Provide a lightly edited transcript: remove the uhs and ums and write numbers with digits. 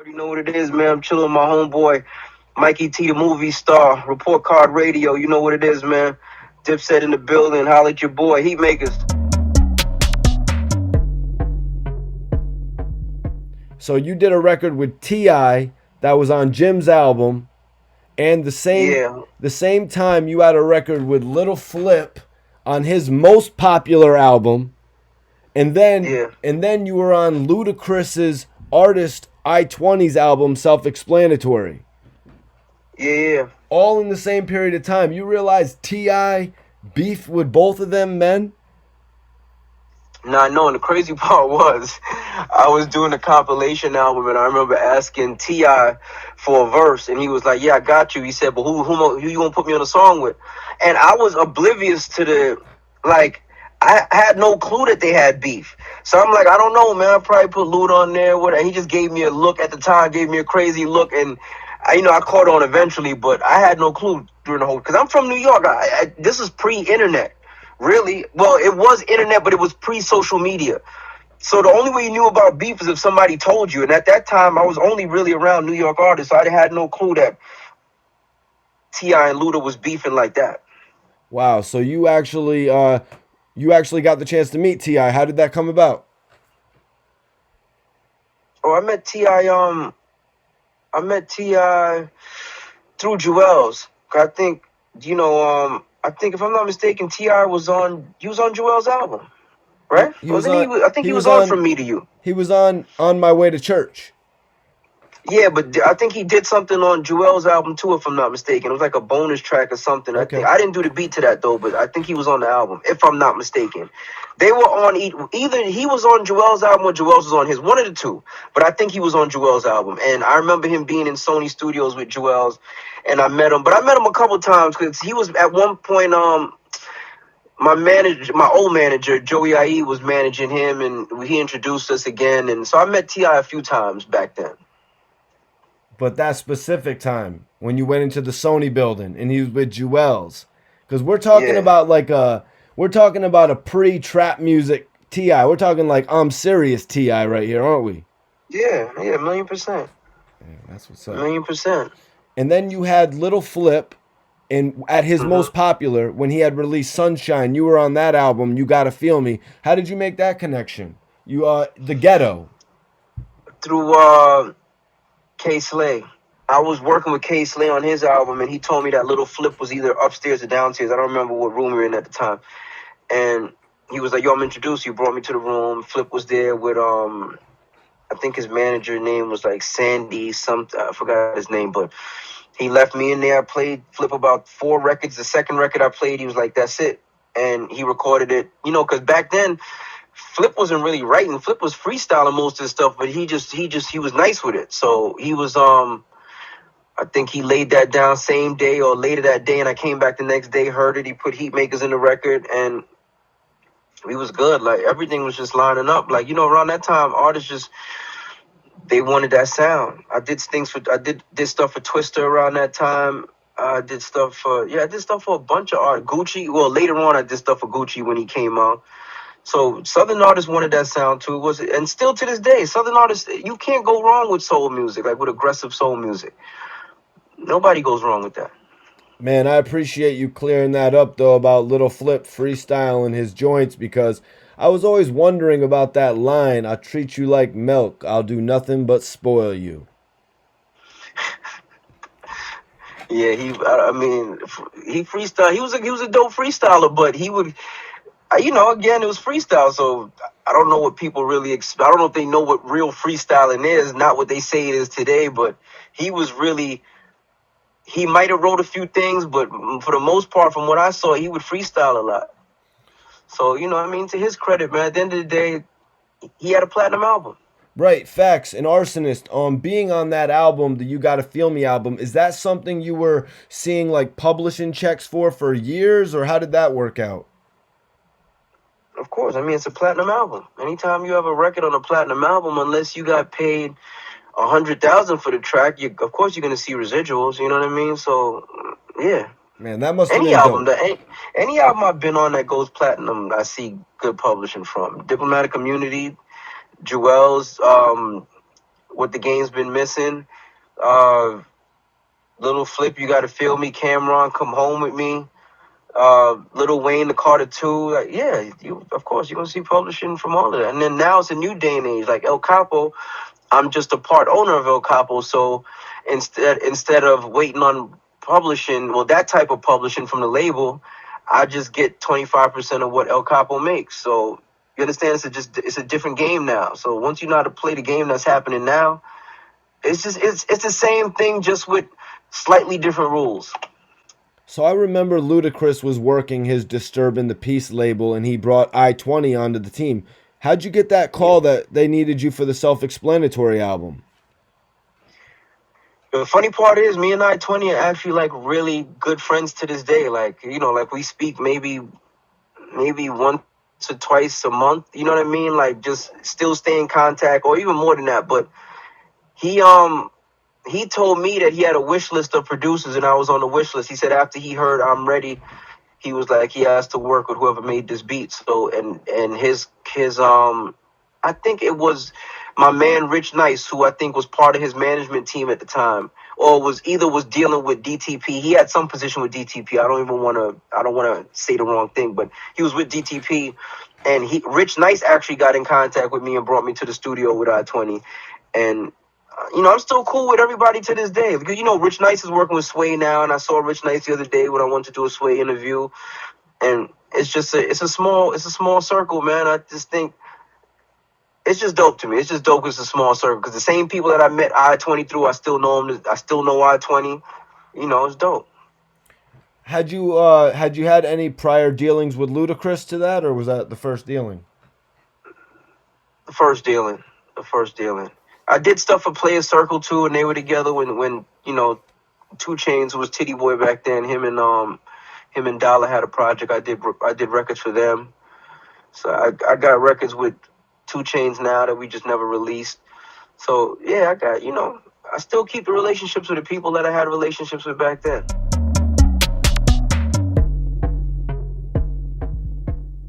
already know what it is, man. I'm chilling with my homeboy, Mikey T, the movie star, Report Card Radio. You know what it is, man. Dipset in the building. Holla at your boy, Heatmakerz. So you did a record with T.I. that was on Jim's album, and the same time you had a record with Lil Flip on his most popular album, and then you were on Ludacris's artist I-20's album, Selfexplanatory. Yeah. All in the same period of time. You realize T.I. beef with both of them men? Nah, no, and the crazy part was I was doing a compilation album, and I remember asking T.I. for a verse, and he was like, yeah, I got you. He said, but who you gonna put me on a song with? And I was oblivious to I had no clue that they had beef. So I'm like, I don't know, man. I probably put Lud on there. He just gave me a look at the time, gave me a crazy look, and I caught on eventually, but I had no clue during the whole, because I'm from New York. This is pre-internet. Really? Well, it was internet, but it was pre-social media. So the only way you knew about beef is if somebody told you. And at that time, I was only really around New York artists, so I had no clue that T.I. and Luda was beefing like that. Wow. So you actually got the chance to meet T.I. How did that come about? Oh, I met T.I. through Juelz. I think if I'm not mistaken, T.I. was on Juelz's album, right? I think he was on From Me to You. He was on My Way to Church. Yeah, but I think he did something on Juelz's album too, if I'm not mistaken. It was like a bonus track or something. Okay. I didn't do the beat to that though, but I think he was on the album, if I'm not mistaken. They were on either he was on Juelz's album or Juelz was on his, one of the two. But I think he was on Juelz's album, and I remember him being in Sony Studios with Juelz, and I met him. But I met him a couple times because he was at one point. My old manager, Joey IE, was managing him, and he introduced us again. And so I met T.I. a few times back then. But that specific time when you went into the Sony building and he was with Juelz, because we're talking about a pre-trap music T.I. We're talking like I'm serious T.I. right here, aren't we? Yeah, 1,000,000%. Yeah, that's what's up. 1,000,000%. And then you had Lil Flip, and at his most popular, when he had released Sunshine, you were on that album, You Gotta Feel Me. How did you make that connection? The Ghetto. Through K Slay. I was working with K Slay on his album, and he told me that Lil Flip was either upstairs or downstairs. I don't remember what room we were in at the time. And he was like, yo, I'm introduced you. Brought me to the room. Flip was there with, I think his manager name was like Sandy something. I forgot his name, but he left me in there. I played Flip about 4 records. The second record I played, he was like, that's it. And he recorded it, because back then, Flip wasn't really writing. Flip was freestyling most of the stuff, but he was nice with it. So he was, I think he laid that down same day or later that day, and I came back the next day, heard it. He put Heatmakerz in the record, and we was good. Like, everything was just lining up. Like, around that time, artists they wanted that sound. I did stuff for Twista around that time. I did stuff for a bunch of art. Gucci. Well, later on, I did stuff for Gucci when he came out. So Southern artists wanted that sound too. And still to this day, Southern artists, you can't go wrong with soul music, like with aggressive soul music. Nobody goes wrong with that. Man, I appreciate you clearing that up though about Lil Flip Freestyle and his joints, because I was always wondering about that line, I treat you like milk, I'll do nothing but spoil you. Yeah, he freestyle. He was a dope freestyler, but he would, again, it was freestyle, so I don't know what people really I don't know if they know what real freestyling is, not what they say it is today, but he might have wrote a few things, but for the most part, from what I saw, he would freestyle a lot. So, to his credit, man, at the end of the day, he had a platinum album. Right, facts. And Rsonist, being on that album, the You Gotta Feel Me album, is that something you were seeing like publishing checks for years, or how did that work out? Of course. It's a platinum album. Anytime you have a record on a platinum album, unless you got paid $100,000 for the track, of course you're gonna see residuals. You know what I mean? So, yeah. Man, that must have been dope. Any album I've been on that goes platinum, I see good publishing from. Diplomatic Community, Juelz, what the game's been missing. Lil Flip, You Gotta Feel Me, Cameron, Come Home With Me. Lil Wayne, The Carter 2. Like, yeah, of course, you're going to see publishing from all of that. And then now it's a new day and age. Like El Capo, I'm just a part owner of El Capo. So instead of waiting on publishing, well, that type of publishing from the label, I just get 25% of what El Capo makes. So you understand, it's a different game now. So once you know how to play the game that's happening now, it's the same thing, just with slightly different rules. So I remember Ludacris was working his Disturbing the Peace label, and he brought I-20 onto the team. How'd you get that call that they needed you for the Selfexplanatory album? The funny part is, me and I-20 are actually like really good friends to this day. Like, you know, like we speak maybe once or twice a month. You know what I mean? Like, just still stay in contact, or even more than that. But he told me that he had a wish list of producers, and I was on the wish list. He said after he heard I'm Ready, he was like, he has to work with whoever made this beat. So and his I think it was my man Rich Nice, who I think was part of his management team at the time, or was dealing with DTP. He had some position with DTP. I don't want to say the wrong thing, but he was with DTP, and Rich Nice actually got in contact with me and brought me to the studio with I-20, and you know, I'm still cool with everybody to this day, because, you know, Rich Nice is working with Sway now, and I saw Rich Nice the other day when I wanted to do a Sway interview, and it's a small circle, man. I just think it's just dope to me. It's just dope. It's a small circle, because the same people that I met I-20 through, I still know them. I still know I-20. You know, it's dope. Had you had any prior dealings with Ludacris to that, or was that the first dealing? The first dealing. I did stuff for Player Circle too, and they were together when you know, 2 Chainz was Titty Boy back then. Him and Dollar had a project. I did records for them. So I got records with 2 Chainz now that we just never released. So yeah, I still keep the relationships with the people that I had relationships with back then.